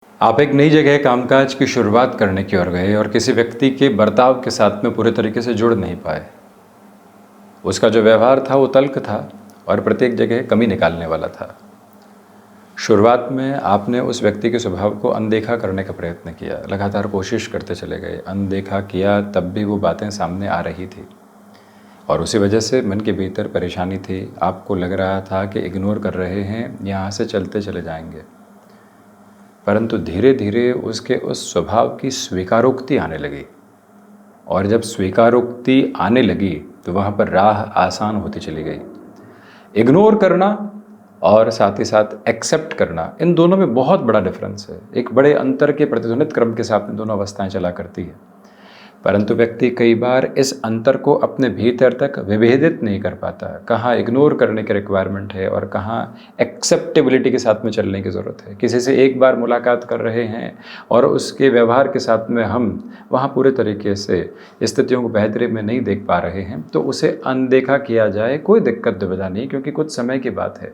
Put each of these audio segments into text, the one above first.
आप एक नई जगह कामकाज की शुरुआत करने की ओर गए और किसी व्यक्ति के बर्ताव के साथ में पूरे तरीके से जुड़ नहीं पाए। उसका जो व्यवहार था वो तल्ख था और प्रत्येक जगह कमी निकालने वाला था। शुरुआत में आपने उस व्यक्ति के स्वभाव को अनदेखा करने का प्रयत्न किया, लगातार कोशिश करते चले गए, अनदेखा किया, तब भी वो बातें सामने आ रही थी और उसी वजह से मन के भीतर परेशानी थी। आपको लग रहा था कि इग्नोर कर रहे हैं, यहाँ से चलते चले जाएंगे। परंतु धीरे धीरे उसके उस स्वभाव की स्वीकारोक्ति आने लगी और जब स्वीकारोक्ति आने लगी तो वहाँ पर राह आसान होती चली गई। इग्नोर करना और साथ ही साथ एक्सेप्ट करना, इन दोनों में बहुत बड़ा डिफरेंस है। एक बड़े अंतर के प्रतिध्वनित क्रम के साथ में दोनों अवस्थाएं चला करती है, परंतु व्यक्ति कई बार इस अंतर को अपने भीतर तक विभेदित नहीं कर पाता। कहाँ इग्नोर करने की रिक्वायरमेंट है और कहाँ एक्सेप्टेबिलिटी के साथ में चलने की ज़रूरत है। किसी से एक बार मुलाकात कर रहे हैं और उसके व्यवहार के साथ में हम वहाँ पूरे तरीके से स्थितियों को बेहतरी में नहीं देख पा रहे हैं तो उसे अनदेखा किया जाए, कोई दिक्कत दुविधा नहीं, क्योंकि कुछ समय की बात है।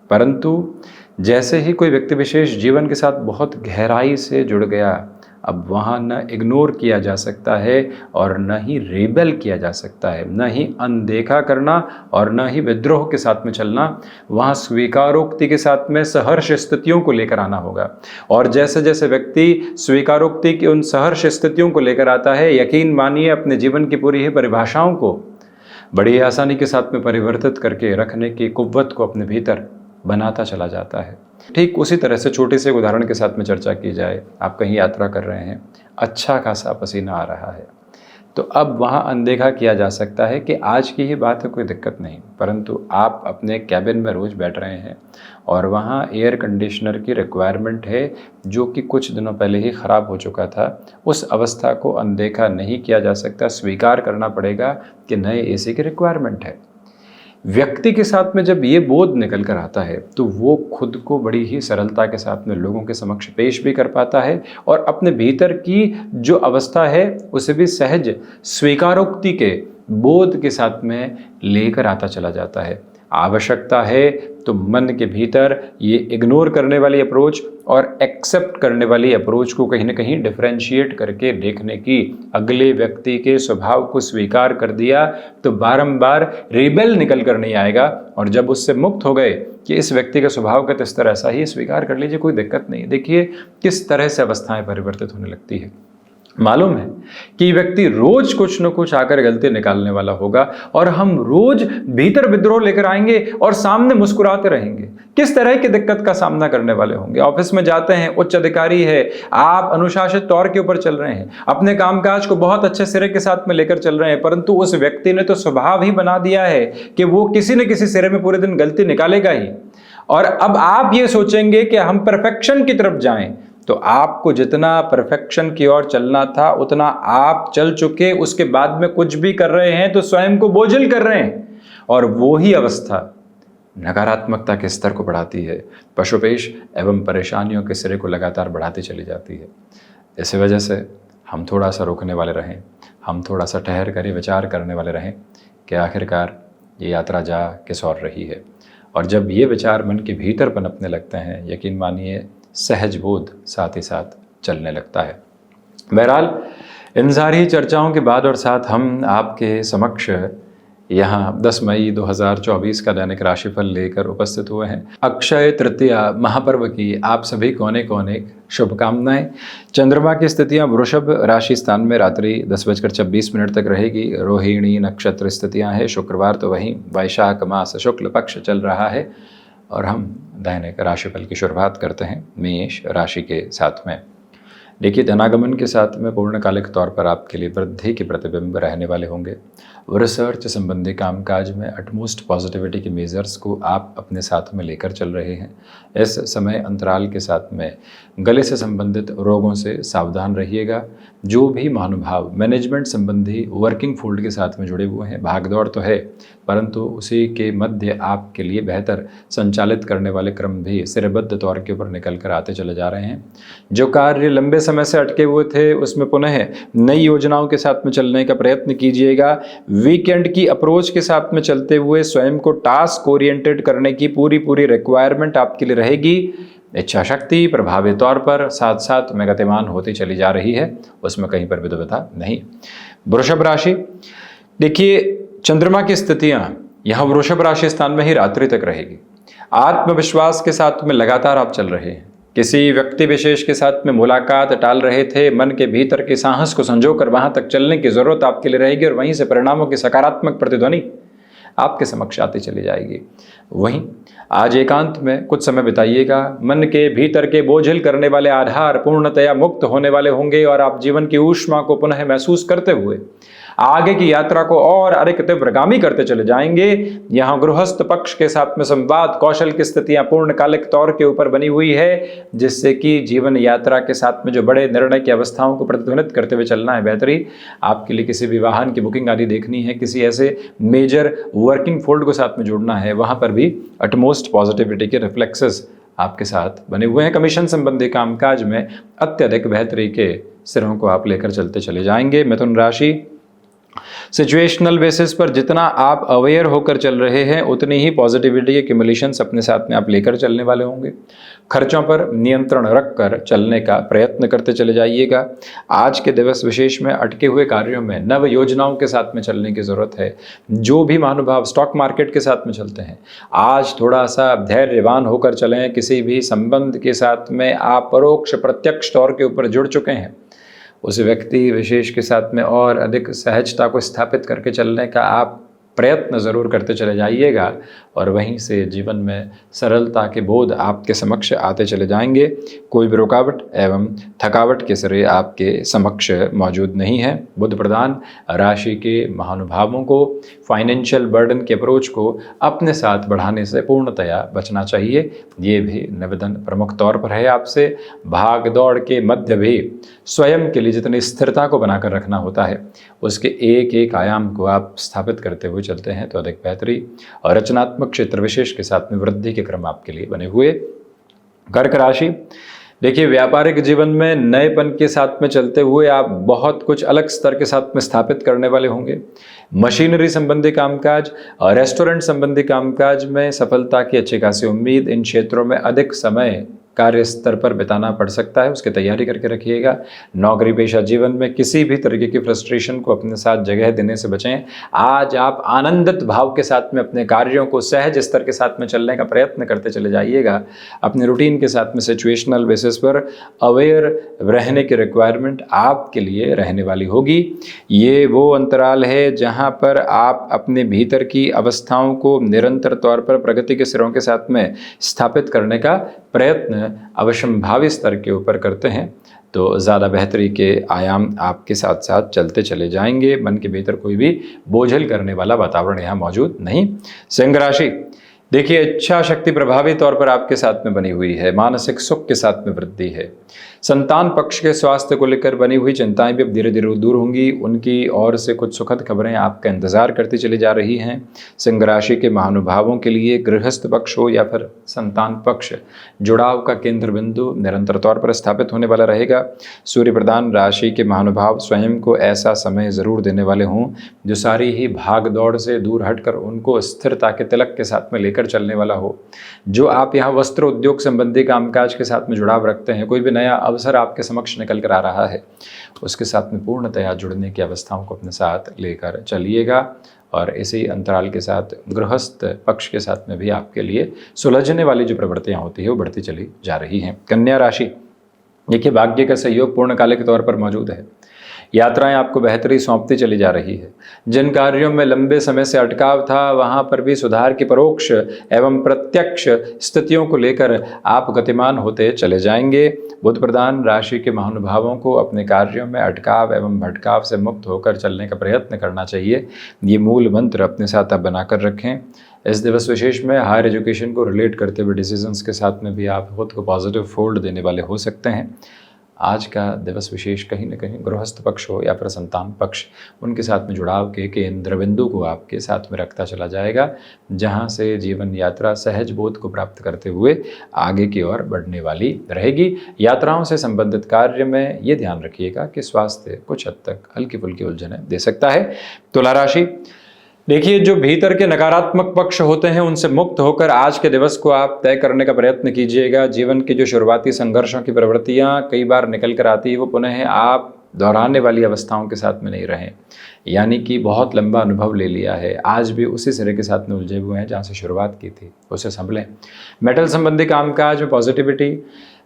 परंतु जैसे ही कोई व्यक्ति विशेष जीवन के साथ बहुत गहराई से जुड़ गया, अब वहाँ न इग्नोर किया जा सकता है और न ही रेबल किया जा सकता है, न ही अनदेखा करना और न ही विद्रोह के साथ में चलना। वहाँ स्वीकारोक्ति के साथ में सहर्ष स्थितियों को लेकर आना होगा और जैसे जैसे व्यक्ति स्वीकारोक्ति की उन सहर्ष स्थितियों को लेकर आता है, यकीन मानिए अपने जीवन की पूरी ही परिभाषाओं को बड़ी आसानी के साथ में परिवर्तित करके रखने की कुव्वत को अपने भीतर बनाता चला जाता है। ठीक उसी तरह से छोटे से उदाहरण के साथ में चर्चा की जाए। आप कहीं यात्रा कर रहे हैं, अच्छा खासा पसीना आ रहा है, तो अब वहाँ अनदेखा किया जा सकता है कि आज की ही बात है, कोई दिक्कत नहीं। परंतु आप अपने कैबिन में रोज़ बैठ रहे हैं और वहाँ एयर कंडीशनर की रिक्वायरमेंट है जो कि कुछ दिनों पहले ही ख़राब हो चुका था। उस अवस्था को अनदेखा नहीं किया जा सकता, स्वीकार करना पड़ेगा कि नए एसी की रिक्वायरमेंट है। व्यक्ति के साथ में जब ये बोध निकल कर आता है तो वो खुद को बड़ी ही सरलता के साथ में लोगों के समक्ष पेश भी कर पाता है और अपने भीतर की जो अवस्था है उसे भी सहज स्वीकारोक्ति के बोध के साथ में लेकर आता चला जाता है। आवश्यकता है तो मन के भीतर ये इग्नोर करने वाली अप्रोच और एक्सेप्ट करने वाली अप्रोच को कहीं ना कहीं डिफरेंशिएट करके देखने की। अगले व्यक्ति के स्वभाव को स्वीकार कर दिया तो बारंबार रिबेल निकल कर नहीं आएगा और जब उससे मुक्त हो गए कि इस व्यक्ति का स्वभाव का तो इस तरह ऐसा ही स्वीकार कर लीजिए, कोई दिक्कत नहीं। देखिए किस तरह से अवस्थाएं परिवर्तित होने लगती है। मालूम है कि व्यक्ति रोज कुछ न कुछ आकर गलती निकालने वाला होगा और हम रोज भीतर विद्रोह लेकर आएंगे और सामने मुस्कुराते रहेंगे। किस तरह की दिक्कत का सामना करने वाले होंगे। ऑफिस में जाते हैं, उच्च अधिकारी है, आप अनुशासित तौर के ऊपर चल रहे हैं, अपने कामकाज को बहुत अच्छे सिरे के साथ में लेकर चल रहे हैं, परंतु उस व्यक्ति ने तो स्वभाव ही बना दिया है कि वो किसी न किसी सिरे में पूरे दिन गलती निकालेगा ही। और अब आप ये सोचेंगे कि हम परफेक्शन की तरफ जाएं, तो आपको जितना परफेक्शन की ओर चलना था उतना आप चल चुके, उसके बाद में कुछ भी कर रहे हैं तो स्वयं को बोझिल कर रहे हैं और वो ही अवस्था नकारात्मकता के स्तर को बढ़ाती है, पशुपेश एवं परेशानियों के सिरे को लगातार बढ़ाती चली जाती है। इसी वजह से हम थोड़ा सा रोकने वाले रहें, हम थोड़ा सा ठहर कर विचार करने वाले रहें कि आखिरकार ये यात्रा जा किस ओर रही है। और जब ये विचार मन के भीतर पनपने लगते हैं, यकीन मानिए सहज बोध साथ ही साथ चलने लगता है। बहरहाल इन सारी चर्चाओं के बाद और साथ हम आपके समक्ष यहाँ 10 मई 2024 का दैनिक राशिफल लेकर उपस्थित हुए हैं। अक्षय तृतीया महापर्व की आप सभी कोने कोने शुभकामनाएं। चंद्रमा की स्थितियां वृषभ राशि स्थान में रात्रि 10:26 तक रहेगी। रोहिणी नक्षत्र स्थितियां हैं। शुक्रवार तो वहीं वैशाख मास शुक्ल पक्ष चल रहा है और हम दैनिक राशिफल की शुरुआत करते हैं मेष राशि के साथ में। देखिए धनागमन के साथ में पूर्णकालिक तौर पर आपके लिए वृद्धि के प्रतिबिंब रहने वाले होंगे। रिसर्च संबंधी कामकाज में अटमोस्ट पॉजिटिविटी के मेजर्स को आप अपने साथ में लेकर चल रहे हैं। इस समय अंतराल के साथ में गले से संबंधित रोगों से सावधान रहिएगा। जो भी महानुभाव मैनेजमेंट संबंधी वर्किंग फील्ड के साथ में जुड़े हुए हैं, भागदौड़ तो है परंतु उसी के मध्य आपके लिए बेहतर संचालित करने वाले क्रम भी सिरबद्ध तौर के ऊपर निकल कर आते चले जा रहे हैं। जो कार्य लंबे समय से अटके हुए थे उसमें पुनः नई योजनाओं के साथ में चलने का प्रयत्न कीजिएगा। वीकेंड की अप्रोच के साथ में चलते हुए स्वयं को टास्क ओरिएंटेड करने की पूरी रिक्वायरमेंट आपके लिए रहेगी। इच्छा शक्ति प्रभावी तौर पर साथ साथ में गतिमान होती चली जा रही है, उसमें कहीं पर भी दुविधा नहीं। वृषभ राशि, देखिए चंद्रमा की स्थितियां यहाँ वृषभ राशि स्थान में ही रात्रि तक रहेगी। आत्मविश्वास के साथ में लगातार आप चल रहे हैं। किसी व्यक्ति विशेष के साथ में मुलाकात टाल रहे थे, मन के भीतर के साहस को संजोकर वहां तक चलने की जरूरत आपके लिए रहेगी और वहीं से परिणामों की सकारात्मक प्रतिध्वनि आपके समक्ष आती चली जाएगी। वहीं आज एकांत में कुछ समय बिताइएगा। मन के भीतर के बोझिल करने वाले आधार पूर्णतया मुक्त होने वाले होंगे और आप जीवन की ऊष्मा को पुनः महसूस करते हुए आगे की यात्रा को और अधिक तीव्रगामी करते चले जाएंगे। यहाँ गृहस्थ पक्ष के साथ में संवाद कौशल की स्थितियां पूर्णकालिक तौर के ऊपर बनी हुई है, जिससे कि जीवन यात्रा के साथ में जो बड़े निर्णय की अवस्थाओं को प्रतिध्वनित करते हुए चलना है बेहतरी। आपके लिए किसी भी वाहन की बुकिंग आदि देखनी है, किसी ऐसे मेजर वर्किंग फोल्ड को साथ में जोड़ना है, वहां पर भी अटमोस्ट पॉजिटिविटी के रिफ्लेक्सेस आपके साथ बने हुए हैं। कमीशन संबंधी कामकाज में अत्यधिक बेहतरी के सिरों को आप लेकर चलते चले जाएंगे। मिथुन राशि, सिचुएशनल बेसिस पर जितना आप अवेयर होकर चल रहे हैं उतनी ही पॉजिटिविटी के एक्यूमुलेशंस अपने साथ में आप लेकर चलने वाले होंगे। खर्चों पर नियंत्रण रखकर चलने का प्रयत्न करते चले जाइएगा। आज के दिवस विशेष में अटके हुए कार्यों में नव योजनाओं के साथ में चलने की जरूरत है। जो भी महानुभाव स्टॉक मार्केट के साथ में चलते हैं, आज थोड़ा सा धैर्यवान होकर चलें। किसी भी संबंध के साथ में आप परोक्ष प्रत्यक्ष तौर के ऊपर जुड़ चुके हैं, उस व्यक्ति विशेष के साथ में और अधिक सहजता को स्थापित करके चलने का आप प्रयत्न ज़रूर करते चले जाइएगा और वहीं से जीवन में सरलता के बोध आपके समक्ष आते चले जाएंगे। कोई भी रुकावट एवं थकावट के सिरे आपके समक्ष मौजूद नहीं है। बुध प्रधान राशि के महानुभावों को फाइनेंशियल बर्डन के अप्रोच को अपने साथ बढ़ाने से पूर्णतया बचना चाहिए। ये भी निवेदन प्रमुख तौर पर है आपसे। भाग दौड़ के मध्य भी स्वयं के लिए जितनी स्थिरता को बनाकर रखना होता है, उसके एक एक आयाम को आप स्थापित करते हुए चलते हैं तो अधिक बेहतरी और रचनात्मक क्षेत्र विशेष के साथ में वृद्धि के क्रम आपके लिए बने हुए। कर्क राशि, देखिए व्यापारिक जीवन में नएपन के साथ में चलते हुए आप बहुत कुछ अलग स्तर के साथ में स्थापित करने वाले होंगे। मशीनरी संबंधी कामकाज और रेस्टोरेंट संबंधी कामकाज में सफलता की अच्छी खासी उम्मीद। इन क्षेत्रों में अधिक समय कार्य स्तर पर बिताना पड़ सकता है, उसकी तैयारी करके रखिएगा। नौकरी पेशा जीवन में किसी भी तरीके की फ्रस्ट्रेशन को अपने साथ जगह देने से बचें। आज आप आनंदित भाव के साथ में अपने कार्यों को सहज स्तर के साथ में चलने का प्रयत्न करते चले जाइएगा। अपने रूटीन के साथ में सिचुएशनल बेसिस पर अवेयर रहने की रिक्वायरमेंट आपके लिए रहने वाली होगी। ये वो अंतराल है जहाँ पर आप अपने भीतर की अवस्थाओं को निरंतर तौर पर प्रगति के सिरों के साथ में स्थापित करने का प्रयत्न अवश्यंभावी स्तर के ऊपर करते हैं तो ज़्यादा बेहतरी के आयाम आपके साथ साथ चलते चले जाएंगे। मन के भीतर कोई भी बोझिल करने वाला वातावरण यहाँ मौजूद नहीं। सिंह राशि, देखिए इच्छा शक्ति प्रभावी तौर पर आपके साथ में बनी हुई है। मानसिक सुख के साथ में वृद्धि है। संतान पक्ष के स्वास्थ्य को लेकर बनी हुई चिंताएं भी अब धीरे धीरे दूर होंगी। उनकी ओर से कुछ सुखद खबरें आपका इंतजार करती चली जा रही हैं। सिंह राशि के महानुभावों के लिए गृहस्थ पक्ष हो या फिर संतान पक्ष, जुड़ाव का केंद्र बिंदु निरंतर तौर पर स्थापित होने वाला रहेगा। सूर्य प्रधान राशि के महानुभाव स्वयं को ऐसा समय जरूर देने वाले हों जो सारी ही भाग दौड़ से दूर हटकर उनको स्थिरता के तिलक के साथ में लेकर चलने वाला हो। जो आप यहाँ वस्त्र उद्योग संबंधी कामकाज के साथ में जुड़ाव रखते हैं, कोई भी नया अवसर आपके समक्ष निकल कर आ रहा है, उसके साथ में पूर्णतया जुड़ने की अवस्थाओं को अपने साथ लेकर चलिएगा। और इसी अंतराल के साथ गृहस्थ पक्ष के साथ में भी आपके लिए सुलझने वाली जो प्रवृत्तियां होती है वो बढ़ती चली जा रही हैं। कन्या राशि, देखिए भाग्य का सहयोग पूर्णकालिक तौर पर मौजूद है। यात्राएं आपको बेहतरी सौंपती चली जा रही है। जिन कार्यों में लंबे समय से अटकाव था, वहां पर भी सुधार की परोक्ष एवं प्रत्यक्ष स्थितियों को लेकर आप गतिमान होते चले जाएंगे। बुध प्रधान राशि के महानुभावों को अपने कार्यों में अटकाव एवं भटकाव से मुक्त होकर चलने का प्रयत्न करना चाहिए। ये मूल मंत्र अपने साथ आप बनाकर रखें। इस दिवस विशेष में हायर एजुकेशन को रिलेट करते हुए डिसीजंस के साथ में भी आप खुद को पॉजिटिव फोल्ड देने वाले हो सकते हैं। आज का दिवस विशेष कहीं न कहीं गृहस्थ पक्ष हो या फिर संतान पक्ष, उनके साथ में जुड़ाव के केंद्र बिंदु को आपके साथ में रखता चला जाएगा, जहां से जीवन यात्रा सहज बोध को प्राप्त करते हुए आगे की ओर बढ़ने वाली रहेगी। यात्राओं से संबंधित कार्य में ये ध्यान रखिएगा कि स्वास्थ्य कुछ हद तक हल्की फुल्की उलझनें दे सकता है। तुला राशि, देखिए, जो भीतर के नकारात्मक पक्ष होते हैं उनसे मुक्त होकर आज के दिवस को आप तय करने का प्रयत्न कीजिएगा। जीवन की जो शुरुआती संघर्षों की प्रवृत्तियां कई बार निकल कर आती है, वो पुनः आप दोहराने वाली अवस्थाओं के साथ में नहीं रहें। यानी कि बहुत लंबा अनुभव ले लिया है, आज भी उसी सिरे के साथ में उलझे हुए हैं जहाँ से शुरुआत की थी, उसे संभलें। मेटल संबंधी कामकाज में पॉजिटिविटी,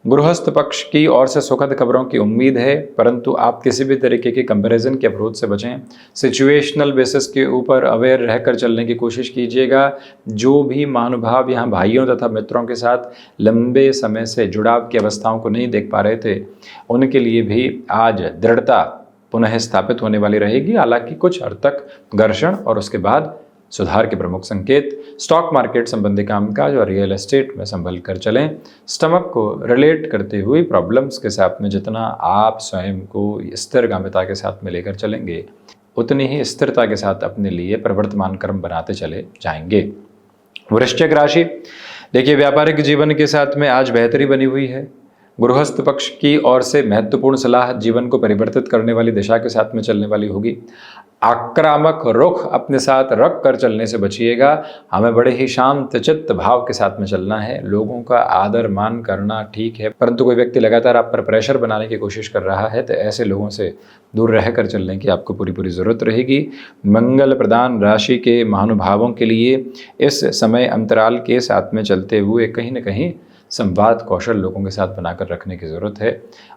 गृहस्थ पक्ष की ओर से सुखद खबरों की उम्मीद है, परंतु आप किसी भी तरीके की कंपैरिजन के अप्रोच से बचें। सिचुएशनल बेसिस के ऊपर अवेयर रहकर चलने की कोशिश कीजिएगा। जो भी महानुभाव यहाँ भाइयों तथा मित्रों के साथ लंबे समय से जुड़ाव की अवस्थाओं को नहीं देख पा रहे थे, उनके लिए भी आज दृढ़ता पुनः स्थापित होने वाली रहेगी। हालांकि कुछ हद तक घर्षण और उसके बाद सुधार के प्रमुख संकेत। स्टॉक मार्केट संबंधी कामकाज और रियल एस्टेट में संभल कर चलें। स्टमक को रिलेट करते हुए प्रॉब्लम्स के साथ में जितना आप स्वयं को स्थिरगामिता के साथ में लेकर चलेंगे, उतनी ही स्थिरता के साथ अपने लिए प्रवर्तमान क्रम बनाते चले जाएंगे। वृश्चिक राशि, देखिए, व्यापारिक जीवन के साथ में आज बेहतरी बनी हुई है। गृहस्थ पक्ष की ओर से महत्वपूर्ण सलाह जीवन को परिवर्तित करने वाली दिशा के साथ में चलने वाली होगी। आक्रामक रुख अपने साथ रख कर चलने से बचिएगा। हमें बड़े ही शांत चित्त भाव के साथ में चलना है। लोगों का आदर मान करना ठीक है, परंतु कोई व्यक्ति लगातार आप पर प्रेशर बनाने की कोशिश कर रहा है तो ऐसे लोगों से दूर रहकर चलने की आपको पूरी ज़रूरत रहेगी। मंगल प्रदान राशि के महानुभावों के लिए इस समय अंतराल के साथ में चलते हुए कहीं न कहीं संवाद कौशल लोगों के साथ बनाकर रखने की ज़रूरत है।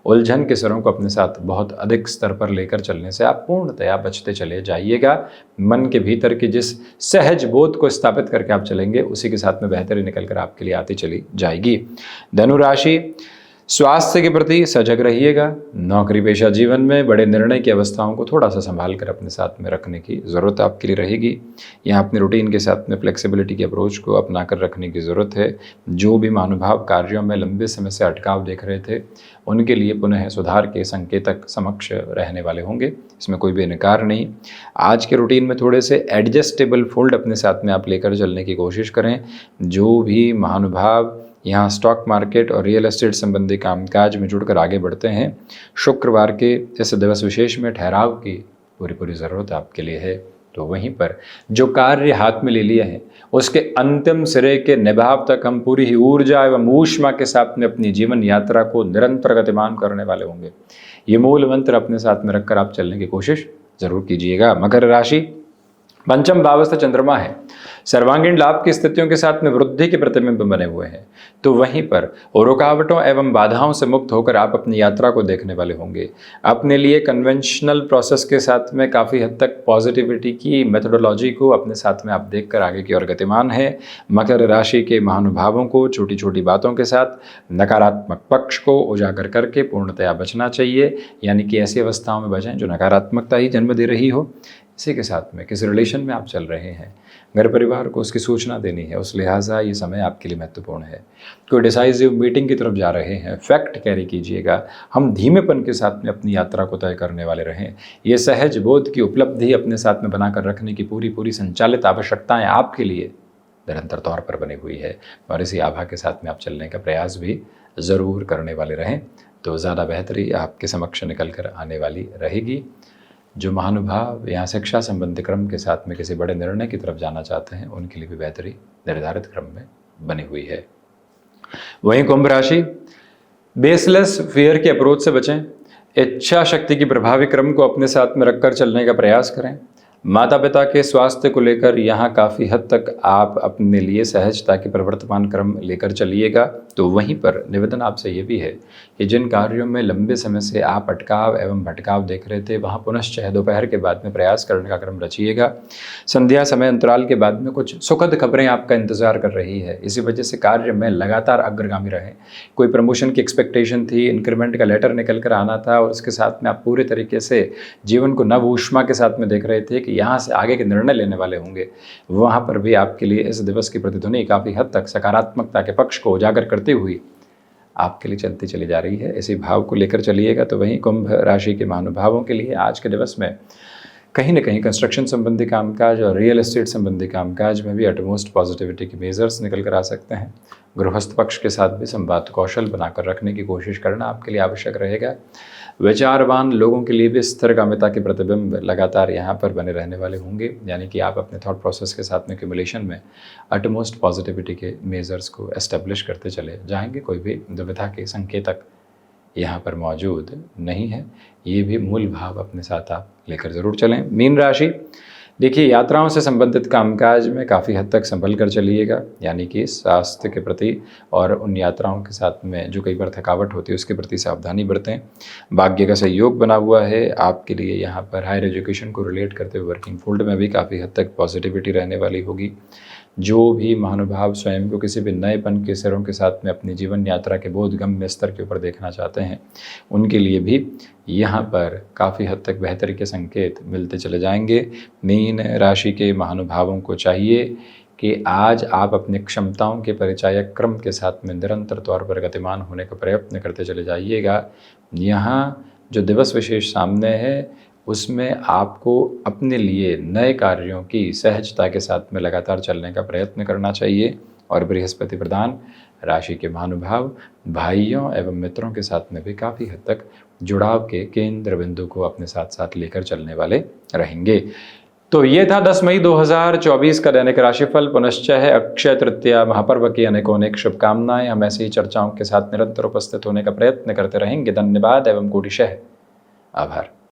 उलझन के स्वरों को अपने साथ बहुत अधिक स्तर पर लेकर चलने से आप पूर्णतया बचते चले जाइएगा। मन के भीतर की जिस सहज बोध को स्थापित करके आप चलेंगे, उसी के साथ में बेहतरी निकल कर आपके लिए आती चली जाएगी। धनु राशि, स्वास्थ्य के प्रति सजग रहिएगा। नौकरी पेशा जीवन में बड़े निर्णय की अवस्थाओं को थोड़ा सा संभाल कर अपने साथ में रखने की ज़रूरत आपके लिए रहेगी। यहाँ अपने रूटीन के साथ में फ्लेक्सिबिलिटी के अप्रोच को अपना कर रखने की ज़रूरत है। जो भी महानुभाव कार्यों में लंबे समय से अटकाव देख रहे थे, उनके लिए पुनः सुधार के संकेतक समक्ष रहने वाले होंगे, इसमें कोई भी इनकार नहीं। आज के रूटीन में थोड़े से एडजस्टेबल फोल्ड अपने साथ में आप लेकर चलने की कोशिश करें। जो भी महानुभाव यहाँ स्टॉक मार्केट और रियल एस्टेट संबंधी कामकाज में जुड़कर आगे बढ़ते हैं, शुक्रवार के इस दिवस विशेष में ठहराव की पूरी ज़रूरत आपके लिए है। तो वहीं पर जो कार्य हाथ में ले लिए हैं, उसके अंतिम सिरे के निभाव तक हम पूरी ही ऊर्जा एवं ऊष्मा के साथ में अपनी जीवन यात्रा को निरंतर गतिमान करने वाले होंगे। ये मूल मंत्र अपने साथ में रखकर आप चलने की कोशिश जरूर कीजिएगा। मकर राशि, पंचम भावस्थ चंद्रमा है। सर्वांगीण लाभ की स्थितियों के साथ में वृद्धि के प्रतिबिंब बने हुए हैं, तो वहीं पर रुकावटों एवं बाधाओं से मुक्त होकर आप अपनी यात्रा को देखने वाले होंगे। अपने लिए कन्वेंशनल प्रोसेस के साथ में काफ़ी हद तक पॉजिटिविटी की मेथोडोलॉजी को अपने साथ में आप देखकर आगे की ओर गतिमान है। मकर राशि के महानुभावों को छोटी छोटी बातों के साथ नकारात्मक पक्ष को उजागर करके पूर्णतया बचना चाहिए। यानी कि ऐसी अवस्थाओं में बचें जो नकारात्मकता ही जन्म दे रही हो। इसी के साथ में किसी रिलेशन में आप चल रहे हैं, घर परिवार को उसकी सूचना देनी है, उस लिहाजा ये समय आपके लिए महत्वपूर्ण है। कोई डिसाइसिव मीटिंग की तरफ जा रहे हैं, फैक्ट कैरी कीजिएगा। हम धीमेपन के साथ में अपनी यात्रा को तय करने वाले रहें। ये सहज बोध की उपलब्धि अपने साथ में बनाकर रखने की पूरी संचालित आवश्यकताएं आपके लिए निरंतर तौर पर बनी हुई है, और इसी आभा के साथ में आप चलने का प्रयास भी ज़रूर करने वाले रहें, तो ज़्यादा बेहतरी आपके समक्ष निकल कर आने वाली रहेगी। जो महानुभाव यहाँ शिक्षा संबंधी क्रम के साथ में किसी बड़े निर्णय की तरफ जाना चाहते हैं, उनके लिए भी बेहतरी निर्धारित क्रम में बनी हुई है। वहीं कुंभ राशि, बेसलेस फियर के अप्रोच से बचें। इच्छा शक्ति की प्रभावी क्रम को अपने साथ में रखकर चलने का प्रयास करें। माता पिता के स्वास्थ्य को लेकर यहाँ काफ़ी हद तक आप अपने लिए सहजता की प्रवर्तमान क्रम लेकर चलिएगा। तो वहीं पर निवेदन आपसे ये भी है कि जिन कार्यों में लंबे समय से आप अटकाव एवं भटकाव देख रहे थे, वहाँ पुनश्च दोपहर के बाद में प्रयास करने का क्रम रचिएगा। संध्या समय अंतराल के बाद में कुछ सुखद खबरें आपका इंतजार कर रही है, इसी वजह से कार्य में लगातार अग्रगामी रहें। कोई प्रमोशन की एक्सपेक्टेशन थी, इंक्रीमेंट का लेटर निकल कर आना था, और उसके साथ में आप पूरे तरीके से जीवन को नव ऊष्मा के साथ में देख रहे थे कि यहाँ से आगे के निर्णय लेने वाले होंगे। वहाँ पर भी आपके लिए इस दिवस की प्रतिध्वनि काफ़ी हद तक सकारात्मकता के पक्ष को उजागर करते हुए आपके लिए चलती चली जा रही है। इसी भाव को लेकर चलिएगा। तो वहीं कुंभ राशि के महानुभावों के लिए आज के दिवस में कहीं न कहीं कंस्ट्रक्शन संबंधी कामकाज और रियल एस्टेट संबंधी कामकाज में भी अटमोस्ट पॉजिटिविटी के मेजर्स निकल कर आ सकते हैं। गृहस्थ पक्ष के साथ भी संवाद कौशल बनाकर रखने की कोशिश करना आपके लिए आवश्यक रहेगा। विचारवान लोगों के लिए भी स्थिरगामिता के प्रतिबिंब लगातार यहाँ पर बने रहने वाले होंगे, यानी कि आप अपने थॉट प्रोसेस के साथ में क्यूमुलेशन में अटमोस्ट पॉजिटिविटी के मेजर्स को एस्टेब्लिश करते चले जाएंगे। कोई भी दुविधा के संकेतक यहाँ पर मौजूद नहीं है। ये भी मूल भाव अपने साथ आप लेकर ज़रूर चलें। मीन राशि, देखिए यात्राओं से संबंधित कामकाज में काफ़ी हद तक संभल कर चलिएगा, यानी कि स्वास्थ्य के प्रति और उन यात्राओं के साथ में जो कई बार थकावट होती है उसके प्रति सावधानी बरतें। भाग्य का सहयोग बना हुआ है आपके लिए यहाँ पर। हायर एजुकेशन को रिलेट करते हुए वर्किंग फील्ड में भी काफ़ी हद तक पॉजिटिविटी रहने वाली होगी। जो भी महानुभाव स्वयं को किसी भी नएपन के सिरों के साथ में अपनी जीवन यात्रा के बोधगम्य स्तर के ऊपर देखना चाहते हैं, उनके लिए भी यहाँ पर काफ़ी हद तक बेहतरी के संकेत मिलते चले जाएंगे। मीन राशि के महानुभावों को चाहिए कि आज आप अपनी क्षमताओं के परिचायक क्रम के साथ में निरंतर तौर पर गतिमान होने का प्रयत्न करते चले जाइएगा। यहाँ जो दिवस विशेष सामने है उसमें आपको अपने लिए नए कार्यों की सहजता के साथ में लगातार चलने का प्रयत्न करना चाहिए। और बृहस्पति प्रधान राशि के महानुभाव भाइयों एवं मित्रों के साथ में भी काफ़ी हद तक जुड़ाव के केंद्र बिंदु को अपने साथ साथ लेकर चलने वाले रहेंगे। तो ये था 10 मई 2024 का दैनिक राशिफल। पुनश्च है अक्षय तृतीया महापर्व की अनेकों अनेक शुभकामनाएं। हम ऐसी ही चर्चाओं के साथ निरंतर उपस्थित होने का प्रयत्न करते रहेंगे। धन्यवाद एवं कोटिशः आभार।